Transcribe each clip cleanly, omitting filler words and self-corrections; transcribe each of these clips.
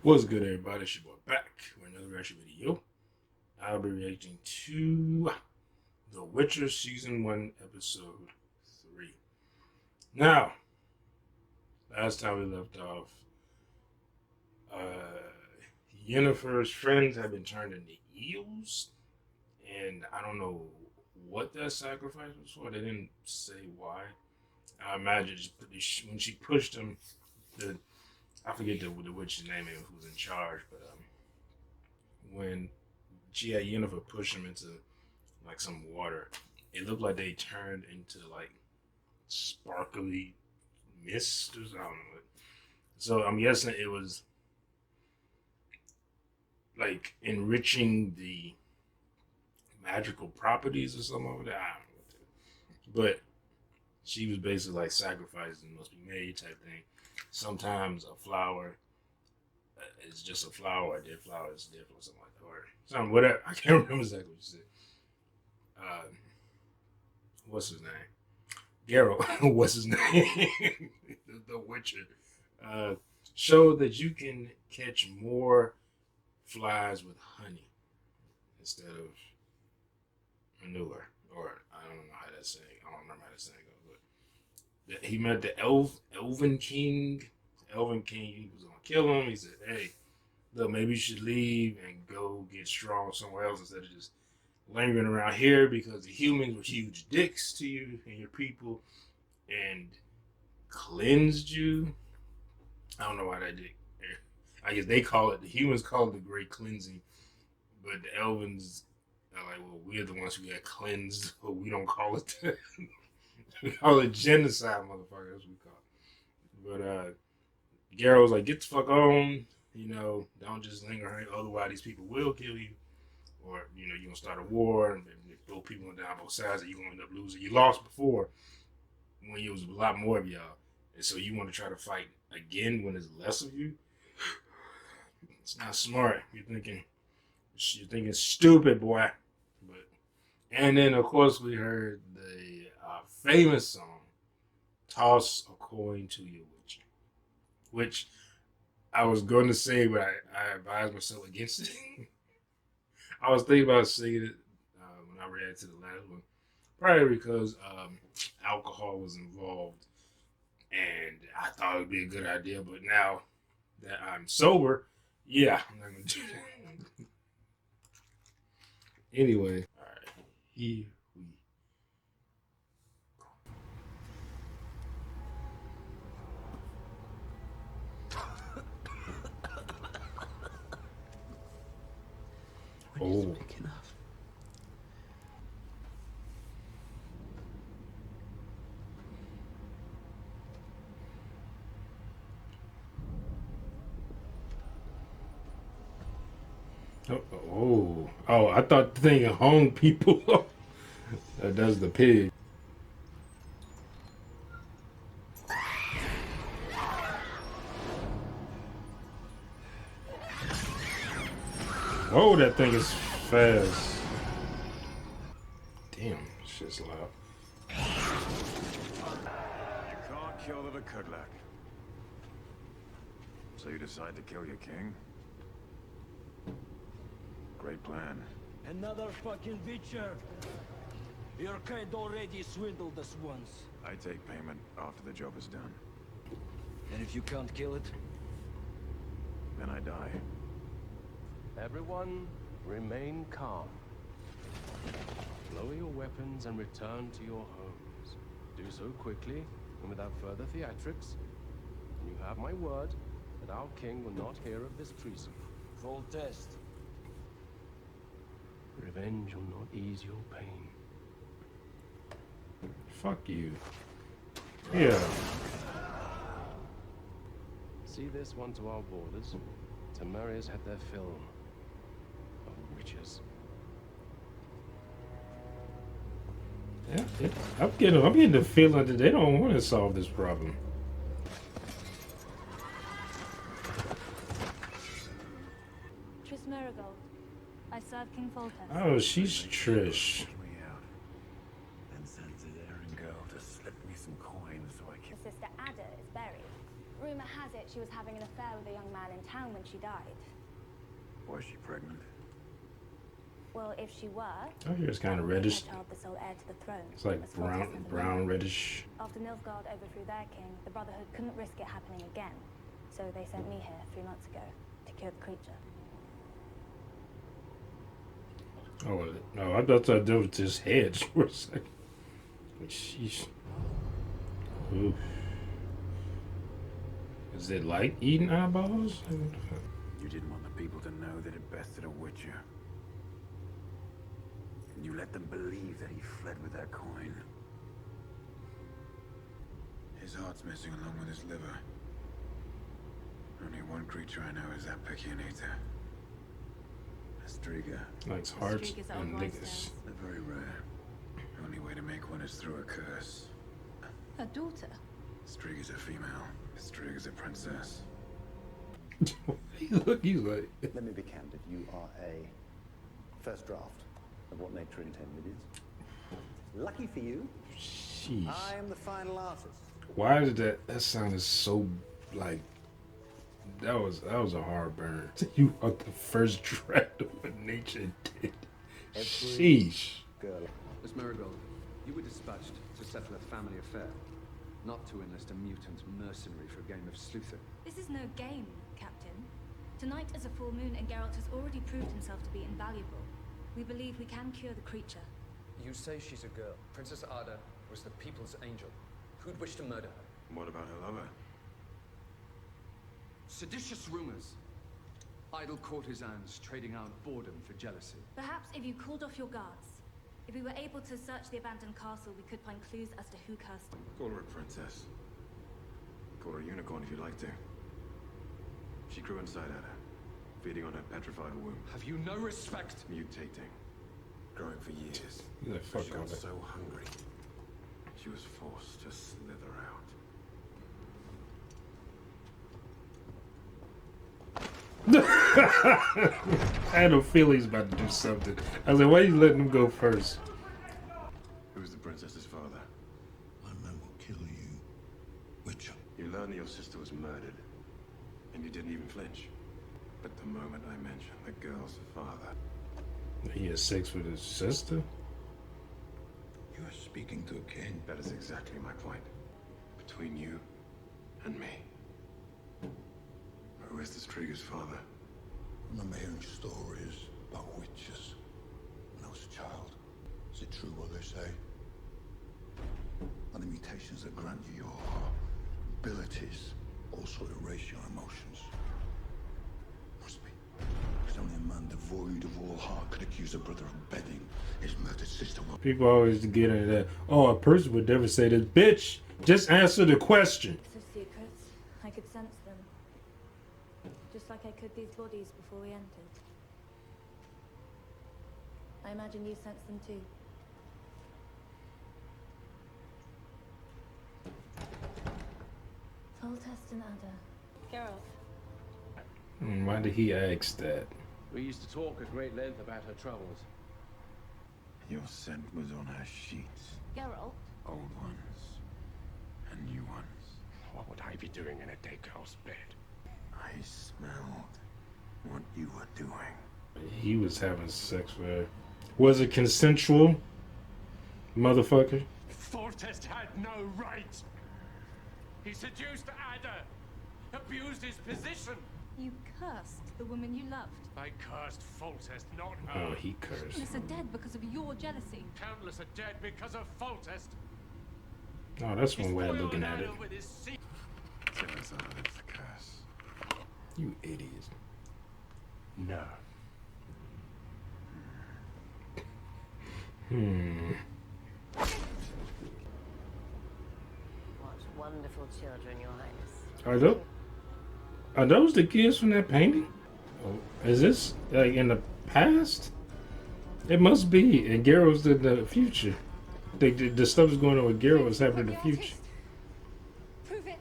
What's good, everybody? It's your boy back with another reaction video. I'll be reacting to The Witcher Season 1, Episode 3. Now, last time we left off, Yennefer's friends have been turned into eels, and I don't know what that sacrifice was for. They didn't say why. I imagine when she pushed them, I forget the witch's name who was in charge, but when she had Yennefer push them into like some water, it looked like they turned into like sparkly mist or something. So I'm guessing it was like enriching the magical properties or something over there. I don't know. But she was basically like sacrifices must be made type thing. Sometimes a flower is just a flower, a dead flower is dead, or something like that, or something, whatever. I can't remember exactly what you said. What's his name? Geralt. What's his name? The Witcher. Showed that you can catch more flies with honey instead of manure, or I don't know how that's saying. I don't remember how that's saying. He met the Elven King. The Elven King, he was gonna kill him. He said, "Hey, look, maybe you should leave and go get strong somewhere else instead of just lingering around here because the humans were huge dicks to you and your people and cleansed you." I don't know why that did. I guess the humans call it the Great Cleansing, but the Elvens are like, well, we're the ones who got cleansed, but we don't call it that. We call it genocide, motherfucker. That's what we call it. But Geralt was like, get the fuck on. You know, don't just linger around. Otherwise, these people will kill you. Or, you know, you're going to start a war and throw people down both sides and you're going to end up losing. You lost before when it was a lot more of y'all. And so you want to try to fight again when there's less of you? It's not smart. You're thinking stupid, boy. And then, of course, we heard the famous song, Toss a Coin to Your Witcher, which I was going to say, but I advised myself against it. I was thinking about singing it when I read to the last one, probably because alcohol was involved, and I thought it would be a good idea, but now that I'm sober, yeah, I'm not going to do that. Anyway, all right, here we go. Oh. Oh, I thought the thing hung people. That does the pig. Whoa, that thing is fast. Damn, shit's loud. You can't kill the Kudlak. So you decide to kill your king? Great plan. Another fucking Witcher. Your kind already swindled us once. I take payment after the job is done. And if you can't kill it? Then I die. Everyone, remain calm. Lower your weapons and return to your homes. Do so quickly and without further theatrics. And you have my word that our king will not hear of this treason. Full test. Revenge will not ease your pain. Fuck you. Yeah. See this one to our borders. Temeria's had their fill of witches. Yeah, I'm getting the feeling that they don't want to solve this problem. Marigold. I serve King Foltest. Oh, she's Trish. Pulled me out. Then sent his errand girl to slip me some coins so I The can... sister Ada is buried. Rumor has it she was having an affair with a young man in town when she died. Was she pregnant? Well, if she were, Oh, here's kind that of would make reddish. her child the sole heir to the throne. It's like as Foltest never brown, knew. reddish. After Nilfgaard overthrew their king, the Brotherhood couldn't risk it happening again. So they sent me here 3 months ago to cure the creature. Oh, no, I thought that was his head for a second. Sheesh. Oof. Is it like eating eyeballs? You didn't want the people to know that it bested a witcher. And you let them believe that he fled with that coin. His heart's missing along with his liver. Only one creature I know is that picky and eater. A striga. Likes hearts Strigas are and wise niggas. They're very rare. The only way to make one is through a curse. Her daughter? Striga's a female. Striga's a princess. Look, he's like, Let me be candid. You are a first draft of what nature intended is. Lucky for you, sheesh. I am the final artist. Why did that sounded so like that was a hard burn. You are the first draft of what nature did. Sheesh. Girl. Miss Marigold, you were dispatched to settle a family affair, not to enlist a mutant mercenary for a game of sleuther. This is no game, Captain. Tonight is a full moon and Geralt has already proved himself to be invaluable. We believe we can cure the creature. You say she's a girl. Princess Ada was the people's angel. Who'd wish to murder her? What about her lover? Seditious rumors. Idle courtesans trading out boredom for jealousy. Perhaps if you called off your guards, if we were able to search the abandoned castle, we could find clues as to who cursed them. Call her a princess. Call her a unicorn if you'd like to. She grew inside Ada, feeding on her petrified womb. Have you no respect? Mutating. Growing for years. He's like, fuck She all got that. so hungry, she was forced to slither out. I had a feeling he's about to do something. I was like, why are you letting him go first? Who's the princess's father? My men will kill you, Witcher. You learned that your sister was murdered, and you didn't even flinch. But the moment I mentioned the girl's father, He had sex with his sister? You are speaking to a king. that is exactly my point. Between you and me. Who is this Trigger's father? I remember hearing stories about witches when I was a child. Is it true what they say? Are the mutations that grant you your abilities also erase your emotions? Must be. Because only a man devoid of all heart could accuse a brother of bedding his murdered sister. People always get into that. Oh, a person would never say this. Bitch, just answer the question. So secrets, I could sense them. Just like I could these bodies before we entered. I imagine you sense them too. Foltest and Ada. Geralt. Why did he ask that? We used to talk at great length about her troubles. Your scent was on her sheets. Geralt? Old ones. And new ones. What would I be doing in a dead girl's bed? I smelled what you were doing. He was having sex with her. Was it consensual? Motherfucker. Foltest had no right. He seduced Ada, abused his position. You cursed the woman you loved. I cursed Foltest, not her. Oh, he cursed. Countless are dead because of your jealousy. Countless are dead because of Foltest. Oh, that's He one way of spoiled looking at it. Ada with his secret. Jealous of it's a curse. You idiots. No. What wonderful children, Your Highness. Are those the kids from that painting? Oh, is this like in the past? It must be. And Geralt's in the future. The stuff that's going on with Geralt is happening in the future. Prove it.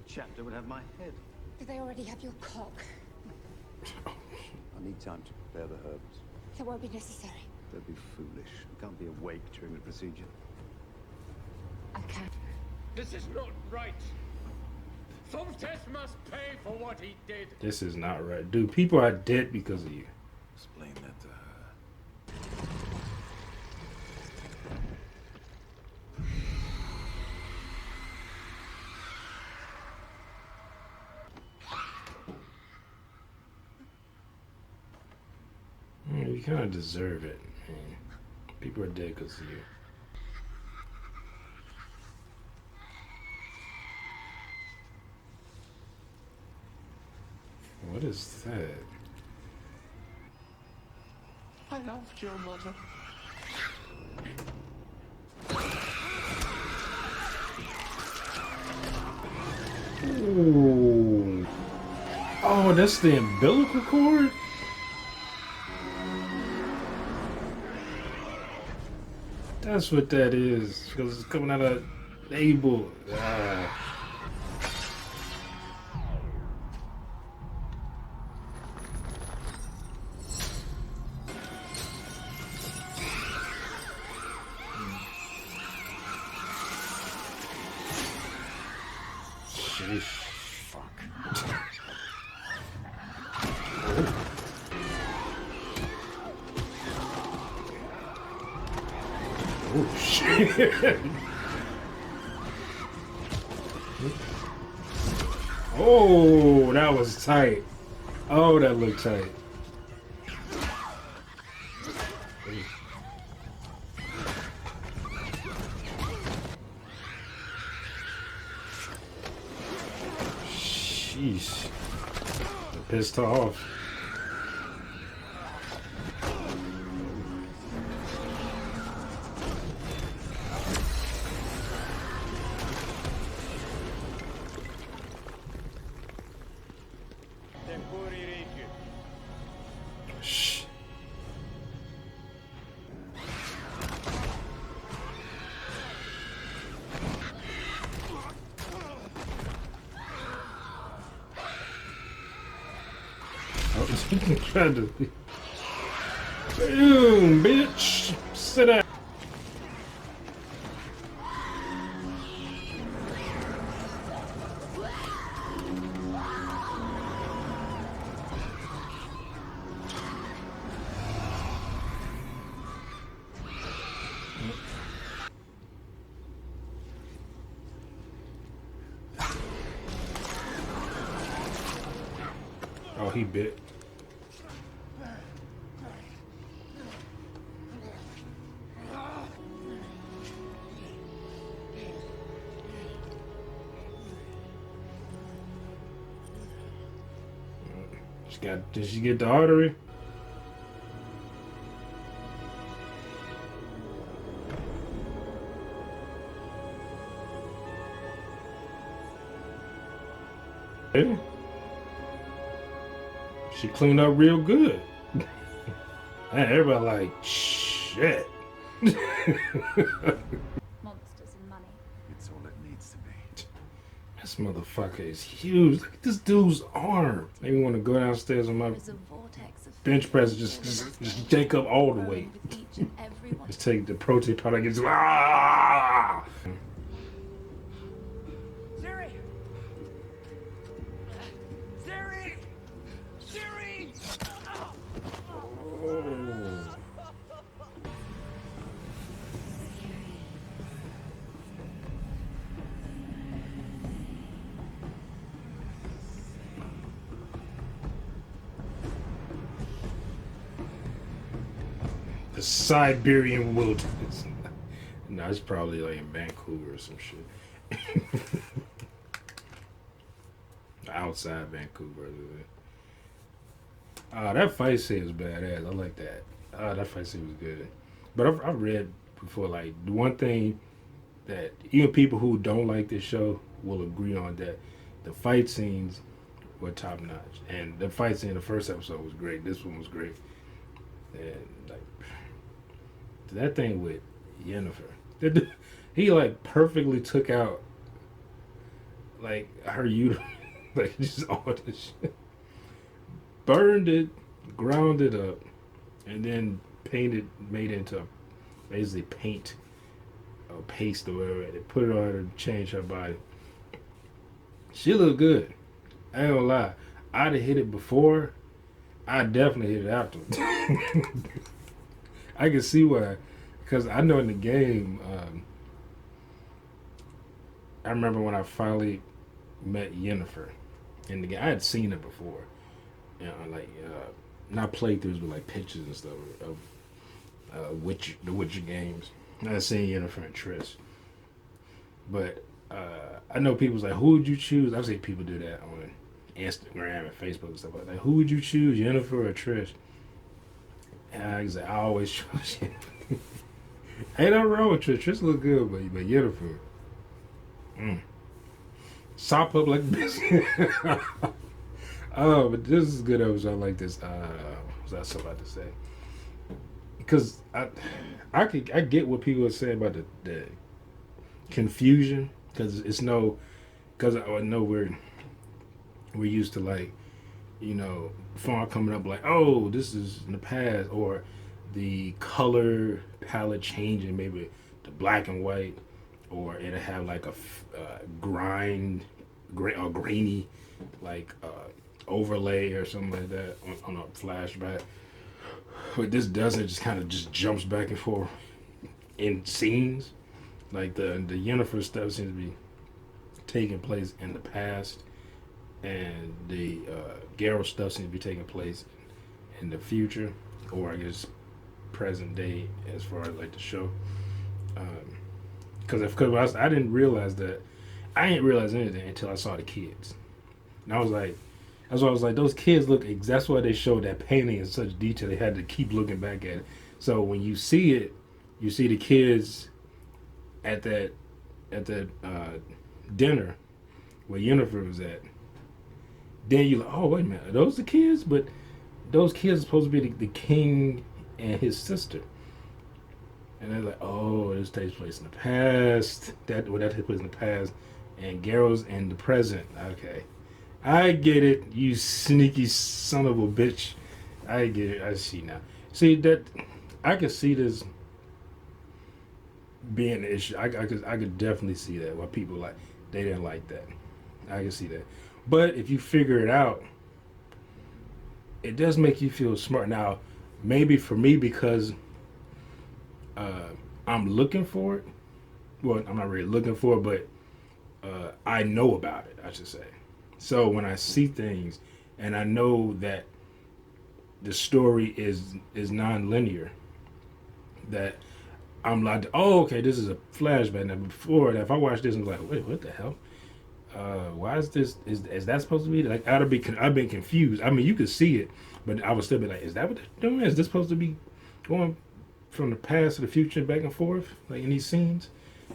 Chapter would have my head. Do they already have your cock? Oh I need time to prepare the herbs. That won't be necessary. Don't be foolish. You can't be awake during the procedure. I can't. This is not right. Foltest must pay for what he did. This is not right. Dude, people are dead because of you. Explain that to her. You kind of deserve it, man. People are dead because of you. What is that? I loved your mother. Ooh. Oh, that's the umbilical cord? That's what that is. Because it's coming out of Abel. Sheesh. Fuck. Oh shit. Oh, that was tight. Oh, that looked tight. Sheesh. Pissed off. Shh. I was trying to. Boom, bitch. Sit down. Oh, he bit. Did she get the artery? Yeah. She cleaned up real good. Man, everybody like, shit. Monsters and money. It's all it needs to be. This motherfucker is huge. Look at this dude's arm. Made me want to go downstairs on my There's a vortex of bench press, just take up all the weight. with each and every one. Just take the protein powder, get ah! Siri! Siri! Siri! Oh. The Siberian wilderness. No, it's probably like in Vancouver or some shit. Outside Vancouver. That fight scene was badass. I like that. That fight scene was good. But I've read before, like, the one thing that even people who don't like this show will agree on, that the fight scenes were top notch. And the fight scene in the first episode was great. This one was great. And like that thing with Yennefer, he like perfectly took out like her uterus, like just all this shit, burned it, ground it up, and then made it into basically paint or paste or whatever. They put it on her to change her body. She looked good. I ain't gonna lie. I'd have hit it before. I definitely hit it afterwards. I can see why, because I know in the game. I remember when I finally met Yennefer in the game. I had seen her before, like not playthroughs, but like pictures and stuff of the Witcher games. I had seen Yennefer and Triss, but I know people's like, who would you choose? I've seen people do that on Instagram and Facebook and stuff like that. Who would you choose, Yennefer or Trish? And I was like, I always choose Yennefer. Ain't nothing wrong with Trish. Trish look good, but Yennefer. Sop up like this. Oh, but this is a good episode. I like this. What was I about to say? Because I get what people are saying about the confusion, because it's no, because I know we're used to, like, phone coming up like, oh, this is in the past, or the color palette changing, maybe the black and white, or it'll have like a grainy like overlay or something like that on a flashback. But this doesn't. It just kind of just jumps back and forth in scenes. Like the Yennefer stuff seems to be taking place in the past, and the Geralt stuff seems to be taking place in the future, or I guess present day as far as like the show. Because I didn't realize that. I didn't realize anything until I saw the kids. And I was like, that's why I was like, those kids look, that's why they showed that painting in such detail. They had to keep looking back at it. So when you see it, you see the kids at that dinner where Yennefer was at. Then you're like, oh, wait a minute, are those the kids? But those kids are supposed to be the king and his sister. And they're like, oh, this takes place in the past. That takes place in the past. And Geralt's in the present. Okay. I get it, you sneaky son of a bitch. I get it. I see now. See, that I could see this being an issue. I could definitely see that. Why people like, they didn't like that. I can see that. But if you figure it out, it does make you feel smart. Now, maybe for me, because I'm looking for it. Well, I'm not really looking for it, but I know about it, I should say. So when I see things and I know that the story is non-linear, that I'm like, oh, okay, this is a flashback. Now before that, if I watch this, I'm like, wait, what the hell? Why is this? Is that supposed to be like? I've been confused. I mean, you could see it, but I would still be like, is that what they're doing? Is this supposed to be going from the past to the future, back and forth, like in these scenes?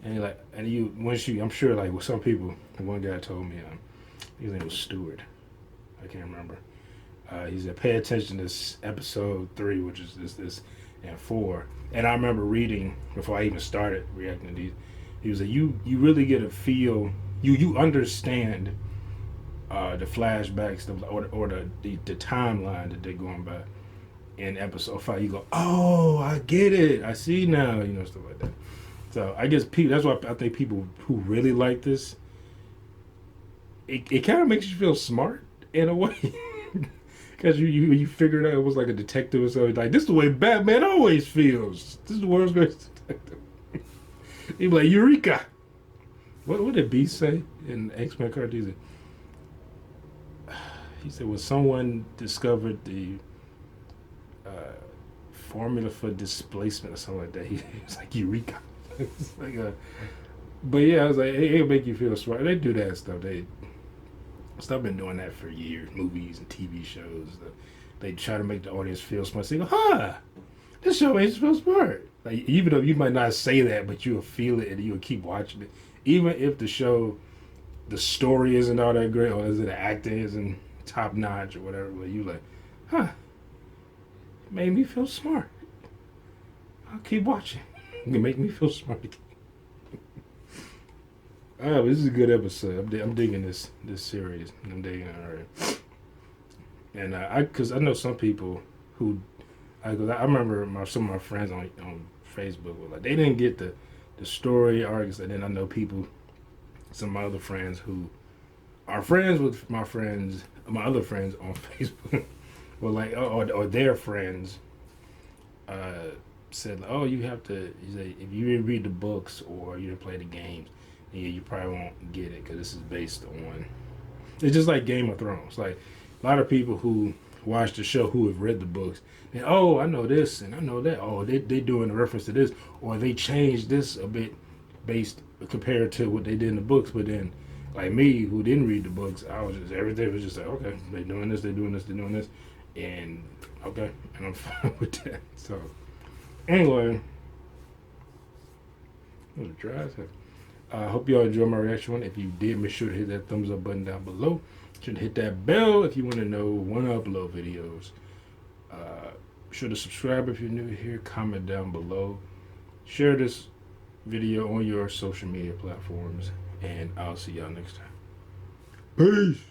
And you're like, I'm sure, like with some people, one guy told me, his name was Stewart. I can't remember. He said, pay attention to this episode 3, which is this and 4. And I remember reading before I even started reacting to these. He was like, you really get a feel. You understand the flashbacks or the timeline that they're going by in episode 5. You go, oh, I get it. I see now. Stuff like that. So I guess that's why I think people who really like this, it kind of makes you feel smart in a way. Because you figured out it was like a detective or something. Like, this is the way Batman always feels. This is the world's greatest detective. He'd be like, Eureka! What did Beast say in X-Men cartoons? He said, when someone discovered the formula for displacement or something like that, he was like, Eureka! It's like but yeah, I was like, it'll make you feel smart. They do that stuff. I've been doing that for years, movies and TV shows. They try to make the audience feel smart. So you go, this show makes you feel smart. Like, even though you might not say that, but you'll feel it and you'll keep watching it. Even if the story isn't all that great, or the acting isn't top notch or whatever, but you like, it made me feel smart. I'll keep watching. It can make me feel smart again. This is a good episode. I'm digging this series. I'm digging it already. And because I know some people who, I remember some of my friends on Facebook were like, they didn't get the story arcs, and then I know people, some of my other friends who are friends with my other friends on Facebook, were like, or their friends, said, oh, you have to, if you didn't read the books or you didn't play the games, yeah, you probably won't get it because this is based on. It's just like Game of Thrones. Like a lot of people who watch the show who have read the books, and I know this and I know that. Oh, they doing a reference to this, or they changed this a bit based compared to what they did in the books. But then, like me who didn't read the books, I was just everything was just like, okay, they doing this, they doing this, they doing this, and okay, and I'm fine with that. So anyway, it was dry as heck. I hope y'all enjoyed my reaction. If you did, make sure to hit that thumbs up button down below. Should hit that bell if you want to know when I upload videos. Be sure to subscribe if you're new here. Comment down below. Share this video on your social media platforms. And I'll see y'all next time. Peace.